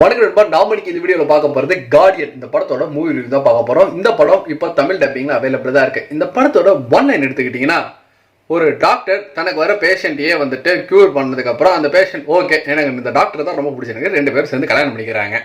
வணக்கம் நண்பா, நாம இன்னைக்கு இந்த வீடியோல பார்க்க போறது கார்டியன். இந்த படத்தோட மூவி ரிவ்யூ தான் பார்க்க போறோம். இந்த படம் இப்போ தமிழ் டப்பிங்ல அவைலபிள் தான் இருக்கு. இந்த படத்தோட ஒன் லைன் எடுத்துக்கிட்டீங்கன்னா, ஒரு டாக்டர் தனக்கு வர பேஷண்ட்டையே வந்துட்டு கியூர் பண்ணதுக்கு அப்புறம் அந்த பேஷண்ட் ஓகே எனக்கு இந்த டாக்டர் தான் ரொம்ப பிடிச்சிருக்கு, 2 பேரும் சேர்ந்து கல்யாணம் பண்ணிக்கிறாங்க.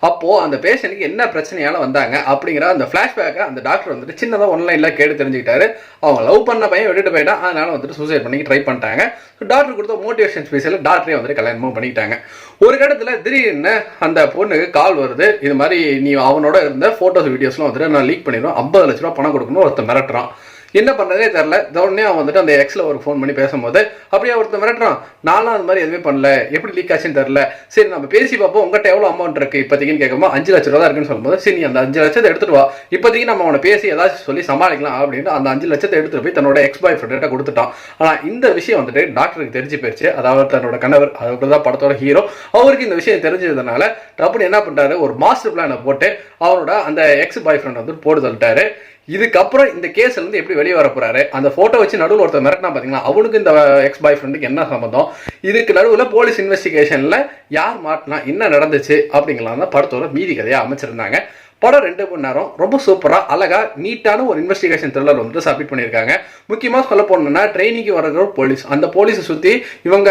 அப்போ அந்த பேஷண்ட்டுக்கு என்ன பிரச்சனையால வந்தாங்க அப்படிங்கிற அந்த பிளாஷ்பேக்கை அந்த டாக்டர் வந்துட்டு சின்னதாக ஒன்லைன்ல கேட்டு தெரிஞ்சுக்கிட்டாரு. அவங்க லவ் பண்ண பையன் விட்டுட்டு போயிட்டான், அதனால வந்துட்டு சூசைட் பண்ணி ட்ரை பண்ணிட்டாங்க. டாக்டர் கொடுத்த மோட்டிவேஷன் ஸ்பீச்சில் டாக்டரே வந்துட்டு கல்யாணமும் பண்ணிக்கிட்டாங்க. ஒரு இடத்துல திடீர்னு அந்த பொண்ணுக்கு கால் வருது, இது மாதிரி நீ அவனோட இருந்த போட்டோஸ் வீடியோஸ்லாம் வந்துட்டு நான் லீக் பண்ணிடுவேன், 50 லட்ச ரூபா பணம் கொடுக்கணும் ஒருத்தர் மிரட்டுறான். என்ன பண்ணுறதே தெரில. உடனே அவன் வந்துட்டு அந்த எக்ஸில் ஒரு ஃபோன் பண்ணி பேசும்போது அப்படியே ஒருத்தர் மிரட்டுறான், நானும் அந்த மாதிரி எதுவுமே பண்ணல, எப்படி லீக் ஆச்சுன்னு தெரில, சரி நம்ம பேசி பார்ப்போம், உங்கள்கிட்ட எவ்வளோ அமௌண்ட் இருக்குது இப்போதைக்குன்னு கேட்கும்போது 5 லட்ச ரூபா தான் இருக்குன்னு சொல்லும்போது, சரி நீ அந்த 5 லட்சத்தை எடுத்துட்டு வா, இப்போதைக்கு நம்ம அவனை பேசி ஏதாச்சும் சொல்லி சமாளிக்கலாம் அப்படின்னு அந்த 5 லட்சத்தை எடுத்துட்டு போய் தன்னோட எக்ஸ் பாய் ஃப்ரெண்ட்ட கொடுத்துட்டான். ஆனால் இந்த விஷயம் வந்துட்டு டாக்டருக்கு தெரிஞ்சு போயிடுச்சு. அதாவது தன்னோட கணவர், அதுக்கு தான் படத்தோட ஹீரோ, அவருக்கு இந்த விஷயம் தெரிஞ்சதுனால டப்புன்னு என்ன பண்ணுறாரு, ஒரு மாஸ்டர் பிளானை போட்டு அவனோட அந்த எக்ஸ் பாய் ஃப்ரெண்ட் வந்து போட்டு சொல்லிட்டாரு. இதுக்கப்புறம் இந்த கேஸ்ல இருந்து எப்படி வெளியே வர போறாரு, அந்த போட்டோ வச்சு நடுவில் ஒருத்தர் மிரட்டினா பாத்தீங்களா, அவனுக்கு இந்த எக்ஸ் பாய் ஃப்ரெண்டுக்கு என்ன சம்பந்தம், இதுக்கு நடுவில் போலீஸ் இன்வெஸ்டிகேஷன்ல யார் மாட்டினா என்ன நடந்துச்சு அப்படிங்கலாம் தான் படத்தோட மீதி கதையா அமைச்சிருந்தாங்க. படம் 2 மணி நேரம் ரொம்ப சூப்பரா அழகா நீட்டான ஒரு இன்வெஸ்டிகேஷன் த்ரில்லர் வந்து சப்மிட் பண்ணியிருக்காங்க. முக்கியமாக சொல்ல போனோம்னா ட்ரைனிங்கு வர போலீஸ், அந்த போலீஸை சுற்றி இவங்க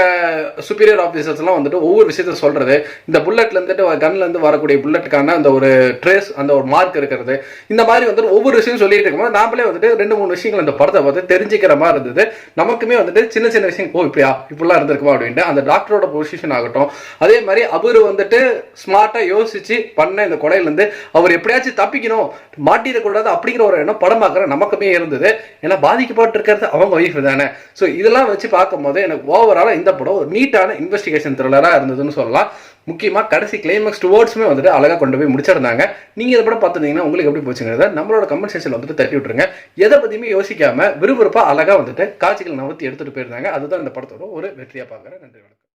சுப்பீரியர் ஆஃபீஸர்ஸ் எல்லாம் வந்துட்டு ஒவ்வொரு விஷயத்த சொல்றது, இந்த புல்லட்ல இருந்துட்டு கன்ல இருந்து வரக்கூடிய புல்லட்டுக்கான அந்த ஒரு ட்ரேஸ், அந்த ஒரு மார்க் இருக்கிறது, இந்த மாதிரி வந்துட்டு ஒவ்வொரு விஷயம் சொல்லிட்டு இருக்கும்போது நாமளே வந்துட்டு 2-3 விஷயங்கள் இந்த படத்தை பார்த்து தெரிஞ்சுக்கிற மாதிரி இருந்தது. நமக்குமே வந்துட்டு சின்ன சின்ன விஷயம், ஓ இப்படிலாம் இருந்திருக்குமா அப்படின்ட்டு. அந்த டாக்டரோட பொசிஷன் ஆகட்டும், அதே மாதிரி அவரு வந்துட்டு ஸ்மார்ட்டா யோசிச்சு பண்ண இந்த கொலையிலேருந்து அவர் எப்படியாச்சும் தப்பிக்கணும், மாட்டிடக்கூடாது அப்படிங்கிற ஒரு எண்ணம் படம் பார்க்குற நமக்குமே இருந்தது. ஏன்னா பாதிக்கப்பட்டு இருக்கிறது அவங்க ஒய்ஃப் தானே. ஸோ இதெல்லாம் வச்சு பார்க்கும்போது எனக்கு ஓவராலாக இந்த படம் ஒரு நீட்டான இன்வெஸ்டிகேஷன் த்ரில்லராக இருந்ததுன்னு சொல்லலாம். முக்கியமாக கடைசி கிளைமேக்ஸ் டுவோர்ட்ஸுமே வந்துட்டு அழகாக கொண்டு போய் முடிச்சிருந்தாங்க. நீங்கள் இதை படம் பார்த்துருந்தீங்கன்னா உங்களுக்கு எப்படி போச்சுங்கிறத நம்மளோட கமெண்ட் செக்ஷனில் வந்துட்டு தட்டி விட்டுருங்க. எதை பற்றியுமே யோசிக்காமல் விறுவிறுப்பாக அழகாக வந்துட்டு காட்சிகள் நகர்த்தி எடுத்துகிட்டு போயிருந்தாங்க. அதுதான் இந்த படத்தோட ஒரு வெற்றியாக பார்க்குறேன். நன்றி, வணக்கம்.